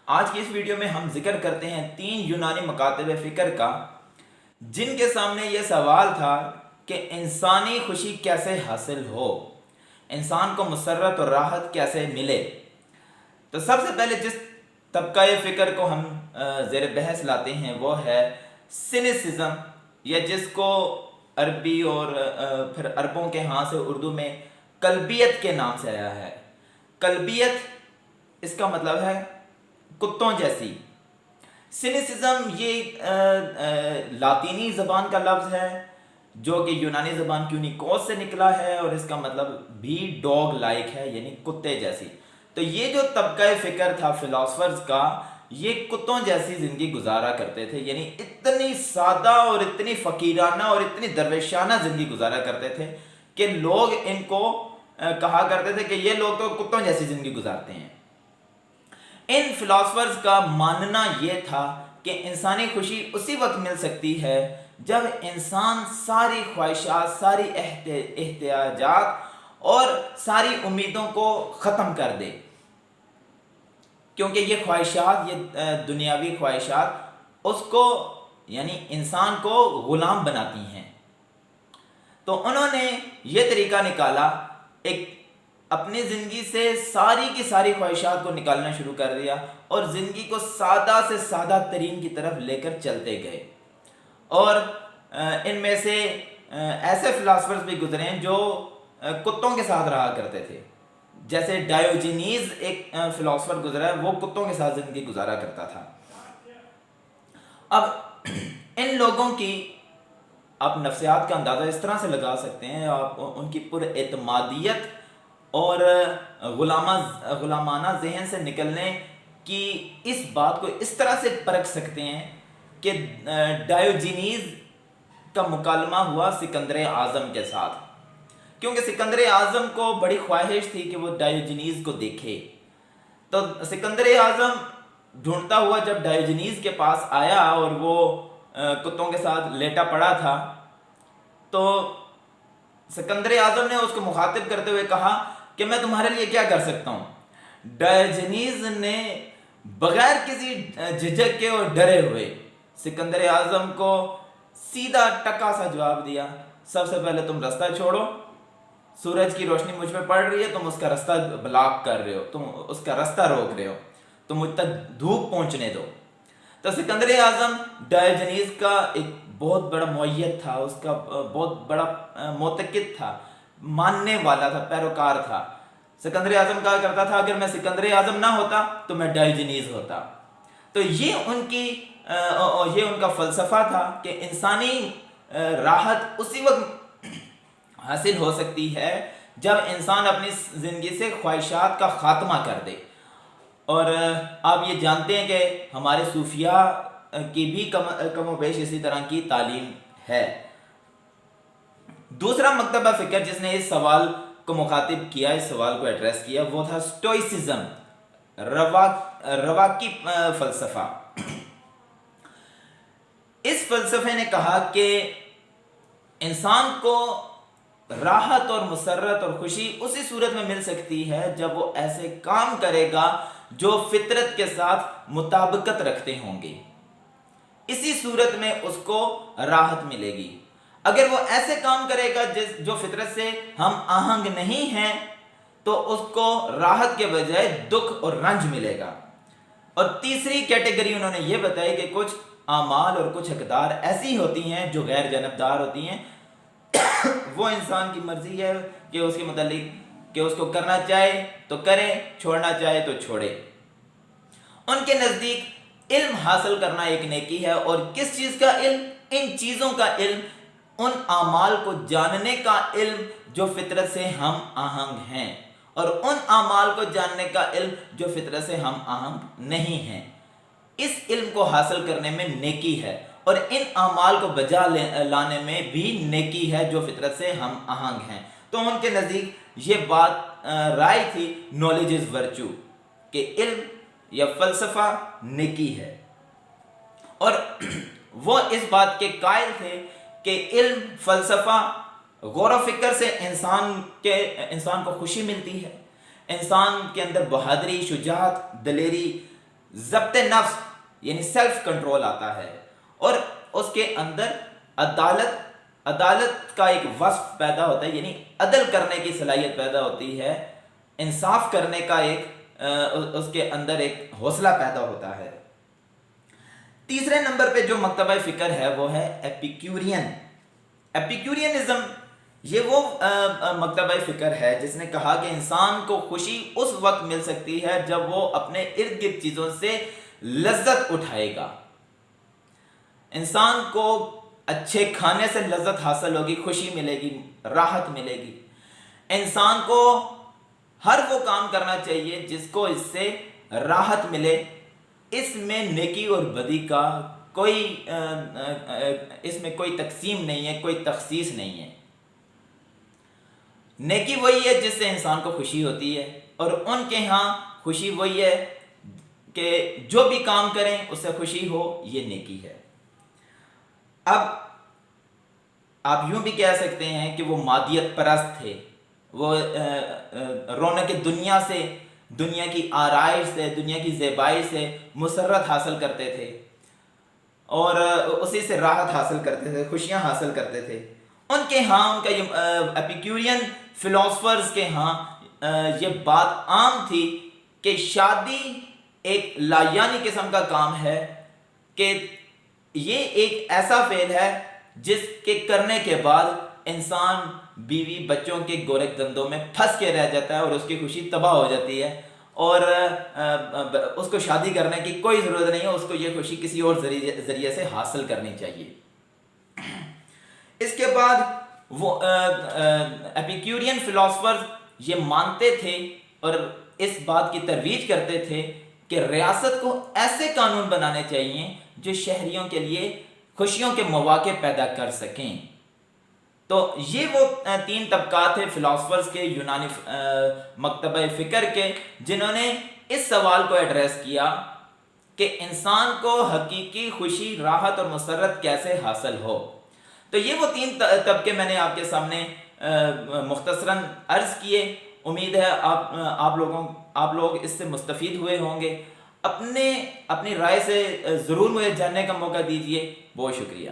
آج کی اس ویڈیو میں ہم ذکر کرتے ہیں 3 یونانی مکاتب فکر کا، جن کے سامنے یہ سوال تھا کہ انسانی خوشی کیسے حاصل ہو، انسان کو مسرت اور راحت کیسے ملے۔ تو سب سے پہلے جس طبقہ فکر کو ہم زیر بحث لاتے ہیں وہ ہے سینیسزم، یا جس کو عربی اور پھر عربوں کے ہاں سے اردو میں قلبیت کے نام سے آیا ہے۔ قلبیت اس کا مطلب ہے کتوں جیسی۔ سینیسزم یہ لاطینی زبان کا لفظ ہے جو کہ یونانی زبان کیونیکوس سے نکلا ہے، اور اس کا مطلب بھی ڈاگ لائک ہے، یعنی کتے جیسی۔ تو یہ جو طبقہ فکر تھا فلاسفرز کا، یہ کتوں جیسی زندگی گزارا کرتے تھے، یعنی اتنی سادہ اور اتنی فقیرانہ اور اتنی درویشانہ زندگی گزارا کرتے تھے کہ لوگ ان کو کہا کرتے تھے کہ یہ لوگ تو کتوں جیسی زندگی گزارتے ہیں۔ ان فلاسفرز کا ماننا یہ تھا کہ انسانی خوشی اسی وقت مل سکتی ہے جب انسان ساری خواہشات، ساری احتیاجات اور ساری امیدوں کو ختم کر دے، کیونکہ یہ خواہشات، یہ دنیاوی خواہشات اس کو یعنی انسان کو غلام بناتی ہیں۔ تو انہوں نے یہ طریقہ نکالا، ایک اپنی زندگی سے ساری کی ساری خواہشات کو نکالنا شروع کر دیا اور زندگی کو سادہ سے سادہ ترین کی طرف لے کر چلتے گئے۔ اور ان میں سے ایسے فلاسفرز بھی گزرے ہیں جو کتوں کے ساتھ رہا کرتے تھے، جیسے ڈائیوجینیز ایک فلاسفر گزرا ہے، وہ کتوں کے ساتھ زندگی گزارا کرتا تھا۔ اب ان لوگوں کی آپ نفسیات کا اندازہ اس طرح سے لگا سکتے ہیں، آپ ان کی پر اعتمادیت اور غلامانہ ذہن سے نکلنے کی اس بات کو اس طرح سے پرکھ سکتے ہیں کہ ڈائیوجینیز کا مکالمہ ہوا سکندر اعظم کے ساتھ، کیونکہ سکندر اعظم کو بڑی خواہش تھی کہ وہ ڈائیوجینیز کو دیکھے۔ تو سکندر اعظم ڈھونڈتا ہوا جب ڈائیوجینیز کے پاس آیا اور وہ کتوں کے ساتھ لیٹا پڑا تھا، تو سکندر اعظم نے اس کو مخاطب کرتے ہوئے کہا کہ میں تمہارے لیے کیا کر سکتا ہوں۔ ڈائیوجینیز نے بغیر کسی جھجک کے اور ڈرے ہوئے سکندر اعظم کو سیدھا ٹکا سا جواب دیا، سب سے پہلے تم رستہ چھوڑو، سورج کی روشنی مجھ پہ پڑ رہی ہے، تم اس کا رستہ بلاک کر رہے ہو، تم اس کا رستہ روک رہے ہو، تم مجھ تک دھوپ پہنچنے دو۔ تو سکندر اعظم ڈائیوجینیز کا ایک بہت بڑا معید تھا، اس کا بہت بڑا معتقد تھا، ماننے والا تھا، پیروکار تھا۔ سکندر اعظم کہا کرتا تھا اگر میں سکندر اعظم نہ ہوتا تو میں ڈائیوجینیز ہوتا۔ تو یہ ان کا فلسفہ تھا کہ انسانی راحت اسی وقت حاصل ہو سکتی ہے جب انسان اپنی زندگی سے خواہشات کا خاتمہ کر دے۔ اور آپ یہ جانتے ہیں کہ ہمارے صوفیاء کی بھی کم و بیش اسی طرح کی تعلیم ہے۔ دوسرا مکتبہ فکر جس نے اس سوال کو مخاطب کیا، اس سوال کو ایڈریس کیا، وہ تھا سٹوئسزم، رواقی فلسفہ۔ اس فلسفے نے کہا کہ انسان کو راحت اور مسرت اور خوشی اسی صورت میں مل سکتی ہے جب وہ ایسے کام کرے گا جو فطرت کے ساتھ مطابقت رکھتے ہوں گے، اسی صورت میں اس کو راحت ملے گی۔ اگر وہ ایسے کام کرے گا جو فطرت سے ہم آہنگ نہیں ہیں تو اس کو راحت کے بجائے دکھ اور رنج ملے گا۔ اور تیسری کیٹیگری انہوں نے یہ بتائی کہ کچھ اعمال اور کچھ اقدار ایسی ہوتی ہیں جو غیر جانبدار ہوتی ہیں، وہ انسان کی مرضی ہے کہ اس کے متعلق کہ اس کو کرنا چاہے تو کرے، چھوڑنا چاہے تو چھوڑے۔ ان کے نزدیک علم حاصل کرنا ایک نیکی ہے، اور کس چیز کا علم؟ ان چیزوں کا علم، ان اعمال کو جاننے کا علم جو فطرت سے ہم آہنگ ہیں، اور ان اعمال کو جاننے کا علم جو فطرت سے ہم آہنگ نہیں ہیں۔ اس علم کو حاصل کرنے میں نیکی ہے، اور ان اعمال کو بجا لانے میں بھی نیکی ہے جو فطرت سے ہم آہنگ ہیں۔ تو ان کے نزدیک یہ بات رائے تھی، نالج از ورچو، کہ علم یا فلسفہ نیکی ہے۔ اور وہ اس بات کے قائل تھے کہ علم، فلسفہ، غور و فکر سے انسان کو خوشی ملتی ہے، انسان کے اندر بہادری، شجاعت، دلیری ضبط نفس یعنی سیلف کنٹرول آتا ہے، اور اس کے اندر عدالت کا ایک وصف پیدا ہوتا ہے، یعنی عدل کرنے کی صلاحیت پیدا ہوتی ہے، انصاف کرنے کا اس کے اندر ایک حوصلہ پیدا ہوتا ہے۔ تیسرے نمبر پہ جو مکتبہ فکر ہے وہ ہے ایپیکورینزم۔ یہ وہ مکتبہ فکر ہے جس نے کہا کہ انسان کو خوشی اس وقت مل سکتی ہے جب وہ اپنے ارد گرد چیزوں سے لذت اٹھائے گا۔ انسان کو اچھے کھانے سے لذت حاصل ہوگی، خوشی ملے گی، راحت ملے گی۔ انسان کو ہر وہ کام کرنا چاہیے جس کو اس سے راحت ملے۔ اس میں نیکی اور بدی کا اس میں کوئی تقسیم نہیں ہے، کوئی تخصیص نہیں ہے۔ نیکی وہی ہے جس سے انسان کو خوشی ہوتی ہے، اور ان کے ہاں خوشی وہی ہے کہ جو بھی کام کریں اس سے خوشی ہو، یہ نیکی ہے۔ اب آپ یوں بھی کہہ سکتے ہیں کہ وہ مادیت پرست تھے، وہ رونق دنیا سے، دنیا کی آرائش سے، دنیا کی زیبائی سے مسرت حاصل کرتے تھے، اور اسی سے راحت حاصل کرتے تھے، خوشیاں حاصل کرتے تھے۔ ان کے ہاں، ان کا یہ ایپیکورین فلاسفرز کے ہاں یہ بات عام تھی کہ شادی ایک لایانی قسم کا کام ہے، کہ یہ ایک ایسا فعل ہے جس کے کرنے کے بعد انسان بیوی بچوں کے گورکھ دندوں میں پھنس کے رہ جاتا ہے، اور اس کی خوشی تباہ ہو جاتی ہے، اور اس کو شادی کرنے کی کوئی ضرورت نہیں ہے، اس کو یہ خوشی کسی اور ذریعے سے حاصل کرنی چاہیے۔ اس کے بعد وہ ایپیکورین فلاسفرز یہ مانتے تھے اور اس بات کی ترویج کرتے تھے کہ ریاست کو ایسے قانون بنانے چاہیے جو شہریوں کے لیے خوشیوں کے مواقع پیدا کر سکیں۔ تو یہ وہ تین طبقات تھے فلاسفرز کے، یونانی مکتبہ فکر کے، جنہوں نے اس سوال کو ایڈریس کیا کہ انسان کو حقیقی خوشی، راحت اور مسرت کیسے حاصل ہو۔ تو یہ وہ تین طبقے میں نے آپ کے سامنے مختصراً عرض کیے۔ امید ہے آپ لوگ اس سے مستفید ہوئے ہوں گے۔ اپنی رائے سے ضرور مجھے جاننے کا موقع دیجیے۔ بہت شکریہ۔